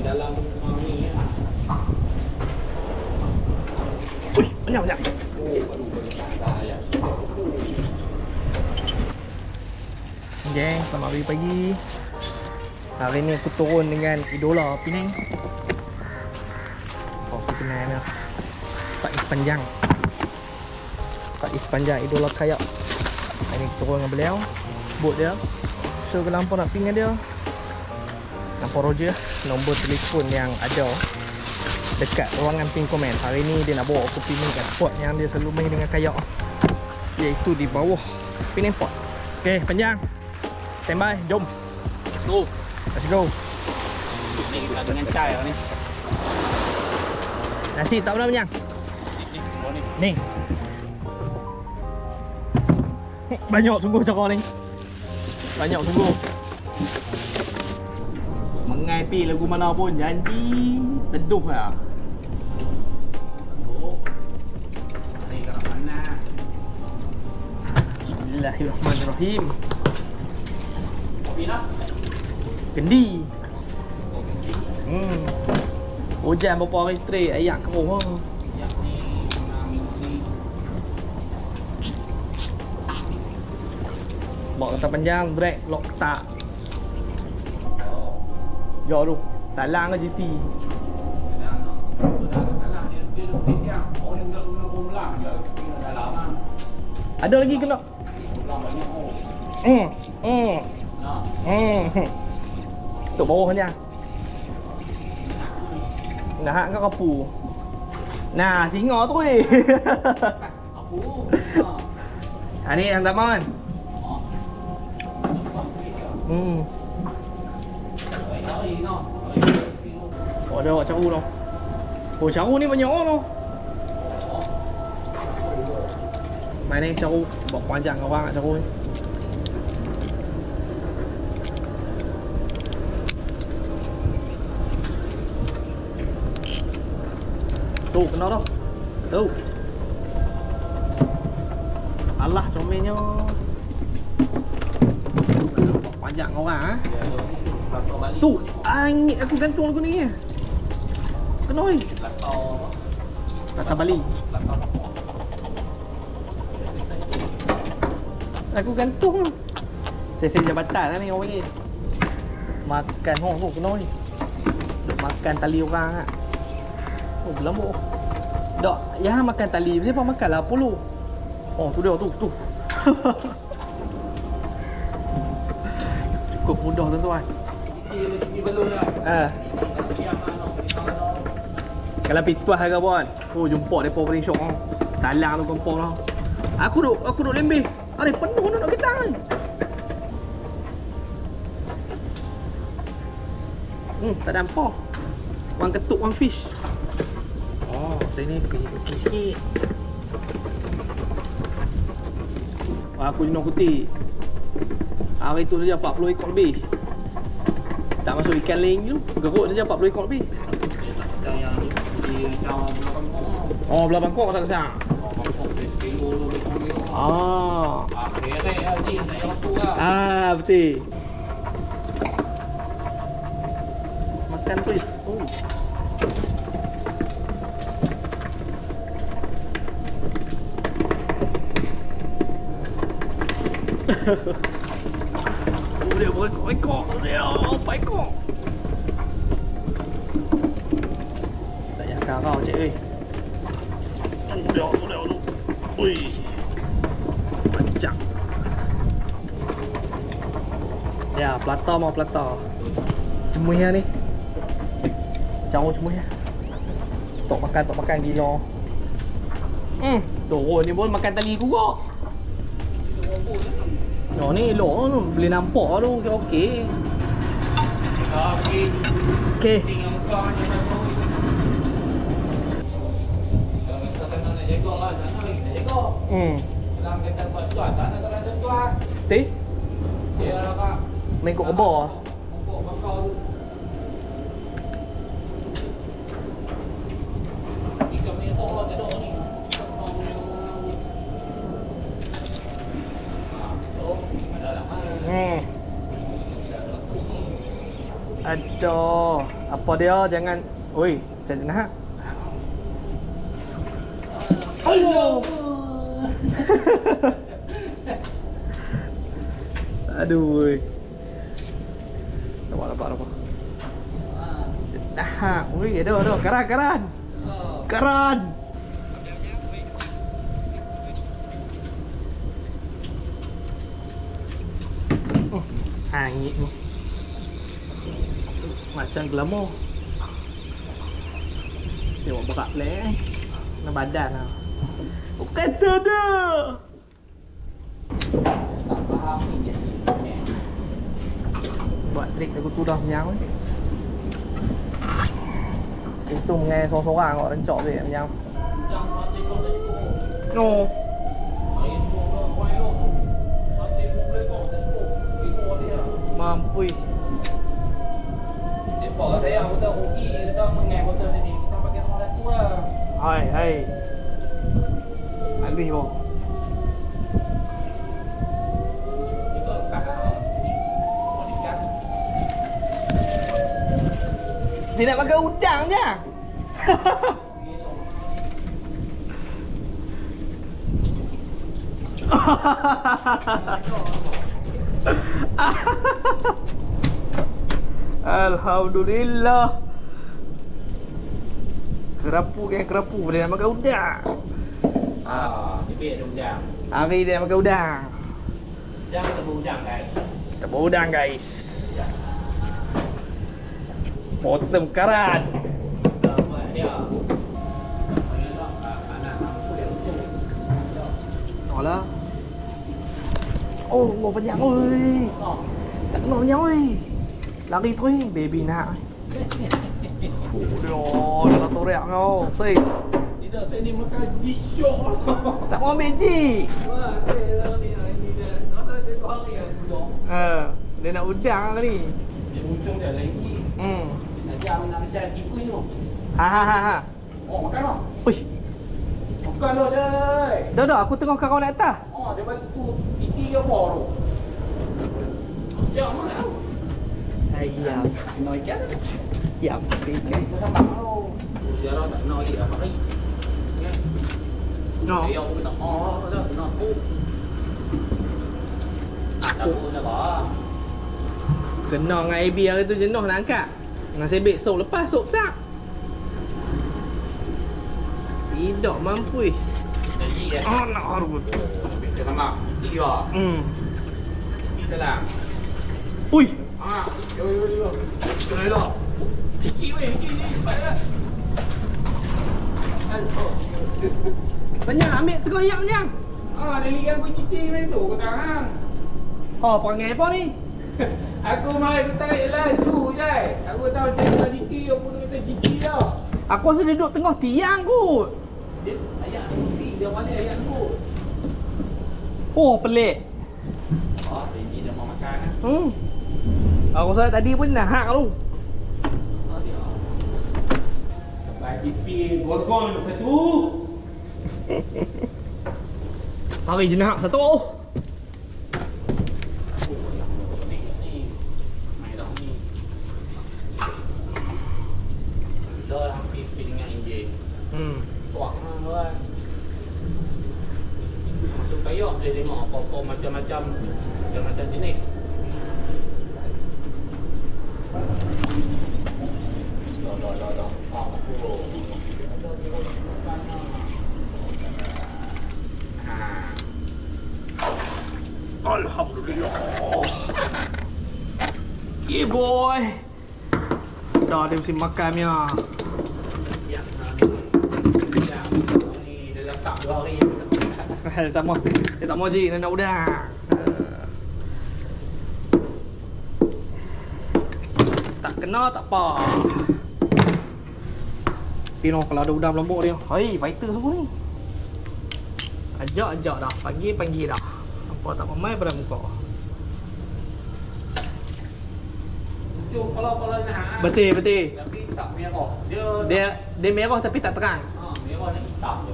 dalam ni lah. Wih, banyak. Geng, selamat pagi. Hari ni aku turun dengan idola Penang. Oh, aku kenal dia. Pak Ispanjang. Pak Ispanjang, idola kayak. Hari ni aku turun dengan beliau. Bot dia. So kalau hampa nak ping dia, nampak Roger, nombor telefon yang ada dekat ruangan pin komen. Hari ni dia nak bawa aku pergi kat spot yang dia selalu main dengan kayak, iaitu di bawah Penang Port. Okay, Panjang, stand by, jom. Let's go. Ni kita dengan chai lah ni. Nasi tak pernah Panjang? Ni. Banyak sungguh cara ni. Banyak sungguh. Mengai pi lagu mana pun janji teduh lah. Ni kalau mana? Bismillahirrahmanirrahim. Kopi dah. Kendi. Hujan berapa hari straight, ayak keruh. Yang ni minggu ni. Bawa kata Panjang, drag, lock tak. Jauh tu, talang ke GT. Ada lagi kena. Tuk bawah ni. Nak ke kapu? Nah, singa tu weh. Ha ni yang tak mahu kan? Oh, ada awak caru tu. Oh, caru ni banyak orang tu. Main ni caru, buat panjang orang kat caru ni. Tu, kena dah. Tu. Alah, comelnya. Buat panjang orang ah. Tu, angin aku gantung lagu ni. Kena oi. Rasa Bali. Aku gantung. Sesi jabatan lah ni orang panggil. Makan tu kena oi. Makan tali orang ah. Oh, berlambuk. Dak, ya makan tali. Siapa makanlah polo. Oh, tu dia tu. Cukup mudah tuan-tuan. Kalau pituah ke puan. Oh, jumpa depa paling syok. Talang tu kompong lah. Aku duk lembeh. Ada penuh nak kita kan. Tak ada apa. Orang ketuk, orang fish. Oh, saya ni kecil sikit. Aku jenuh kuti. Hari tu saja 40 ekor lebih. Tak masuk ikan ling tu. Geruk saja 40 ekor lebih. Yang di Belah Bangkok. Oh, belah Bangkok tak kesang. Bangkok 10 kilo. Kerek lah ni, nak yang tu lah. Betul. Makan tu je. Oh. Dia berekor-ekor dia. Apa ekor? Tak payah karau cik weh. Dia tu. Ui. Panjang. Ya, plata mau plata. Cemuih ni. Jauh cemuih. Tok makan gila. Tu ni pun makan tali juga. Oh ni elok tu, boleh nampak tu, okey. Okey. Dalam kata buat tuan, tak nak kata tuan. Ti? Dia lah kak. Main kok kebor. Pokok bakau tu. Ikan merah tak ada ni. Aduh, apa dia? Jangan. Oi, jangan nak. Allah. Aduh. Oi. Nampak. Nah, oi, aduh, karan. Karan. Angin ni. Macam glamour. Tengok berat play nak badan lah. Kata dah. Buat trik aku tu dah menyang ni. Itu mengai sorang-sorang kau rencok dia menyang. No. Mampu. Depa saya kita OE kita mengai motor sini. Kita pakai nomor 1 lah. Hai. Alwi kau. Kita kat ni. Modikan. Dia nak makan udang je. Alhamdulillah. Kerapu dia nak makan udang. Tipik ada udang. Hari dia nak makan udang. Jangan tebus udang guys. Tebus udang guys. Potong karat. Kita buat dia. Anak aku dia ujung. Alah. Oh, mau panjang oi. Tak kena panjang oi. Lari tu ni, baby nak. Oh, dah toriak kau. Sei. Tidak sini makan jishok. Tak mau ambil ji. Wah, ni dia. Ada dia hari aku dong. Dia nak ujang kali. Dia ujung dia lagi. Nak jam nak macam tipu tu. Ha. Oh, makan lah. Ui. Makan lah, Jai. Dah, aku tengok kau naik atas. Oh, dia bantu titi ke apa tu? Jangan lah. Ayam. Kena ikan. Siap. Kita sampai tu. Jarang tak kena lagi apa lagi. No. Dia aku tak dah kena tu. Aku dah bah. Kena dengan AB hari tu jenuh nak angkat. Dengan sebek sop lepas sop besar. Tidak mampu. Jadi dah. Oh, nak harus. Kita sama. Titi bah. Kita lah. Ui. Yo. Boleh lah. Ciki weh, ciki. Baiklah. Banyak ambil tengok ayam banyak. Dia lihat aku citi macam tu kau tahan. Oh, perangai apa ni? Aku mai aku tarik laju je. Aku tahu cakap citi apa tu kata citi dah. Aku rasa dia duduk tengah tiang kot. Dia ayat mesti dia balik ayat tu. Oh, pelik. Citi dah mau makan kan. Aku rasa tadi pun nak hak tu. Bagi pi gorgon satu. Hari je nak hak satu. Ni. Mai dah ni. Dah hampir dengan injek. Tuak kan. Masuk kayak dia tengok apa-apa macam-macam jenis. Dah. Alhamdulillah. Yeah boy. Dah dia mesti makan ni ah. Ya. Ni dah letak 2 hari. Tak mau ji nak udang. Tak kena tak apa. Tino kalau ada udang lombok dia. Hai, fighter semua ni. Ajak dah. Panggil dah. Apa tak memai pada muka. Kalau nak. Betul. Tapi tak merah. Dia merah tapi tak terang. Merah ni hitam je.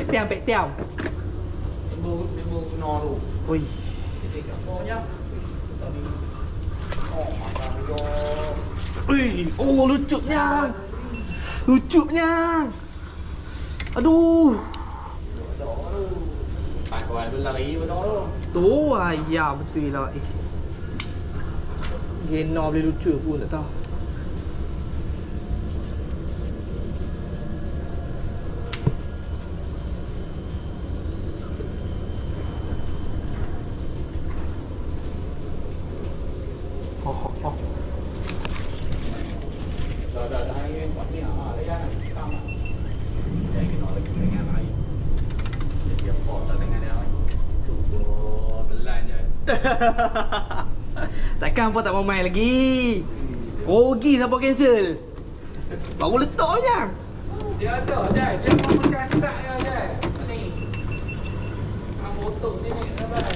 Pek tiam. Dia kena tu. Oi. Kita kat bawahnya. Oh, macam tu. Wih, oh lucunya. Lucunya. Aduh. Kawan tu lari betul tu. Tu ya betul lah. Gena boleh lucu pun tak tahu. Dah hari ni buat ni layan kam. Saya kena lagi dengan lain. Dia pos dengan dia. Oh, telan je. Takkan apa tak mau main lagi. Rugi siapa cancel. Baru letaknya. Dia ada je. Dia mau makan sak dia je. Ni. Motor ni sabar.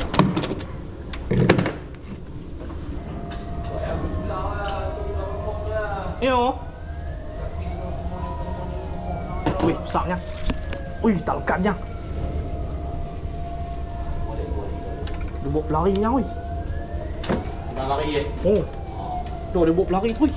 Yo. Wih, besarnya. Wih, tak lekatnya. Dia buat pelarinya, wih. Dah lari je. Oh. Tuh, dia buat pelari tu, wih.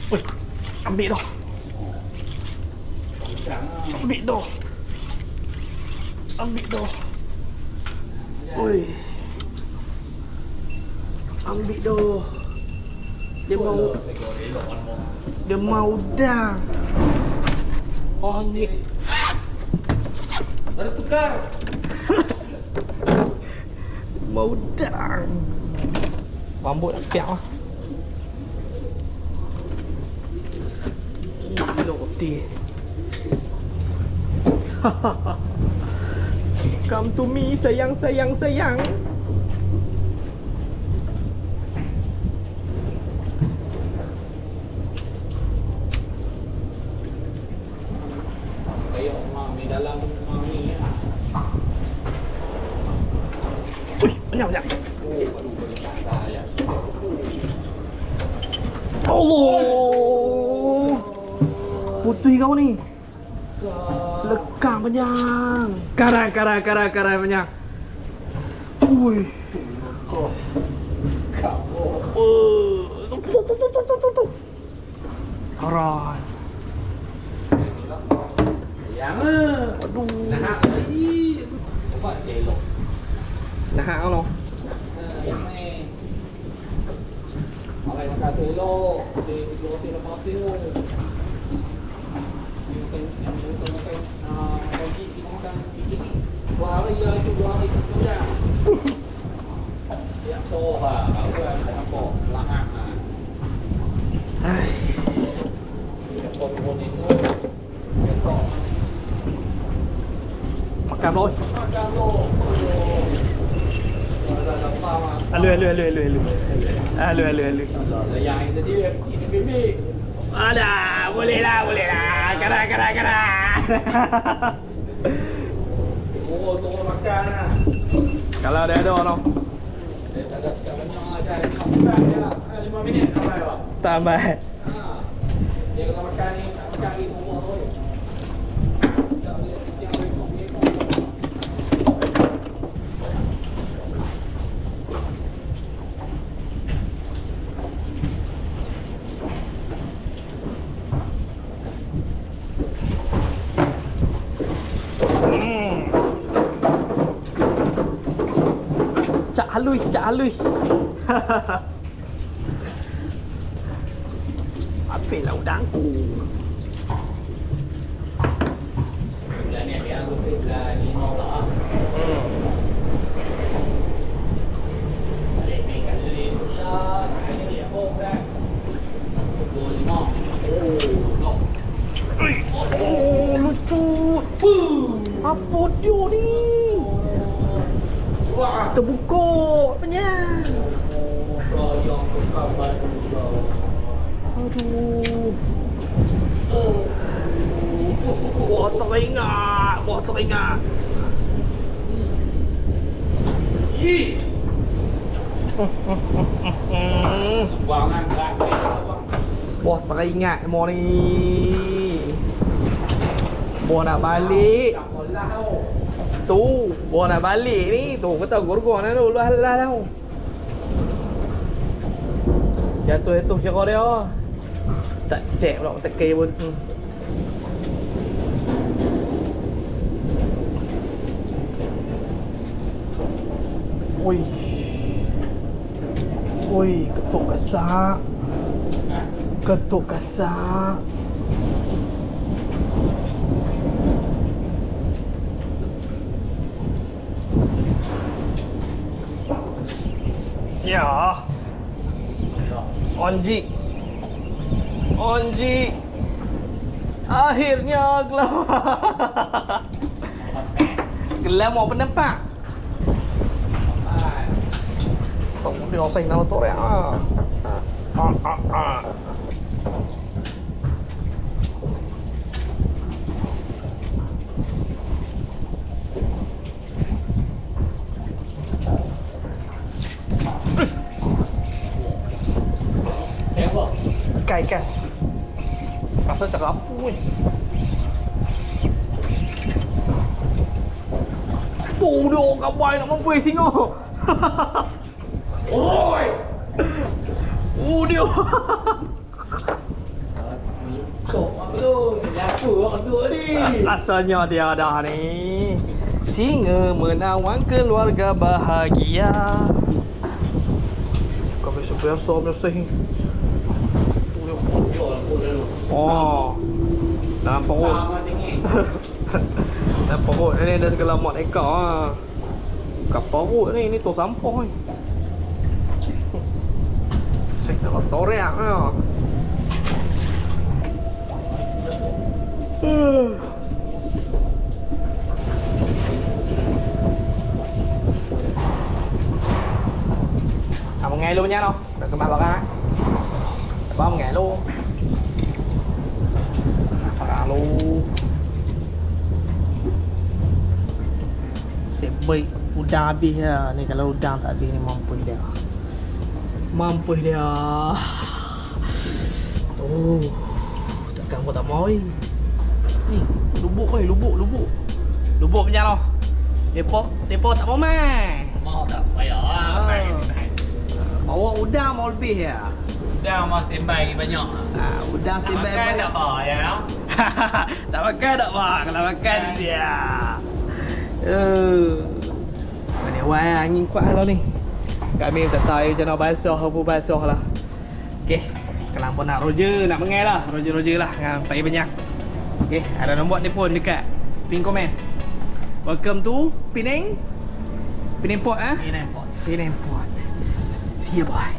Wih, ambil dah. Ambil dah. Ambil dah. Wih. Ambil dah. Dia mau dah. Oh ni. Ada tukar. Mau dah. Rambut nak piak lah. Putih. Come to me, sayang, sayang, sayang. Kayak mami dalam mami ya. Wih, banyak. Oh, aduh, boleh patah ya. Allah. Putih kau ni. Lekang panjang. Karang panjang. Ui. Tuh. Karang. Yang Aduh. nak lagi. Buat selok. Nah, kau. Yang ni. Malai makan selok. Di roti lepas tu. Yang makan pagi makan ini 2 hari ya itu 2 hari sudah. Ya soha, kau kan apa lahang ah. Hai. Pon itu besok Makan boy. makan lo. Ada apa mah? Alu. Yang itu dia ini baby. Ada, boleh lah. Karang. Oh, tu makan ah. Kalau dia ada no. Dia tak ada caranya aja. Makan ya. 5 minit sampai pak. Tambah. Dia kena makan ni, tak makan ni semua tu. Ya, dia Cak halui. Habislah udangku. bulan ni biar aku bulan 5 lah. Balik ni kat sini pula. Hari ni apa kan? 25. Oh, Oh, lucu. Apa dia ni? wah. Terbuka apanya? Yang ke kabar juga. Aduh. teringat. Buah teringat. Ih. Buangan berat ni abang. Buah teringat mo ni. Buah nak balik. Tak polah tau. Tu, buah nak balik ni. Tu kata gor-gor tu lah tu. Jatuh kira dia. Tak cek pula teki pun. Oi. Oi, ketuk kasak. Ketuk kasak. Ya. Onji. Akhirnya keluar. Keluar mau penampak. Tông đi nó xanh nó tốt đấy cay masa cakap ui tuh dia kabai nak mampu singo. Oi. Dia. Tok tu, laku orang tu ni. Rasanya dia dah ni. Singa menawan keluarga bahagia. Kau biasa sih. Oh. Dalam perut. Dalam perut ni ada segala mak ekor ah. Kat perut ni tu sampah ni. Kalau toreak lah. Một ngày luôn nha đâu. Được cái bà ra. Ba một ngày luôn. Bà luôn. Sebaik udah habis ya. Ni kalau udah tak habis ni mampu dia. Mampu dia. Oh, takkan kau tak mau ni. Lubuk punya loh. Depo tak mau mai. Mau tak payah main. Bawa udang mau lebih ya. Dah mau standby banyak. Udang standby banyak. Tak apa ya. Tak makan tak bang, kalau makan dia. Ni wai angin kuat kalau ni. Kami tak tahu macam mana basah apa basah lah. Okey, kalau pun nak Roger, nak mengai lah. Roger lah dengan Pak Banyak. Okey, ada nombor telefon dekat pin komen. Welcome to Penang Port ah. Penang Port. Penang Port. See you boy.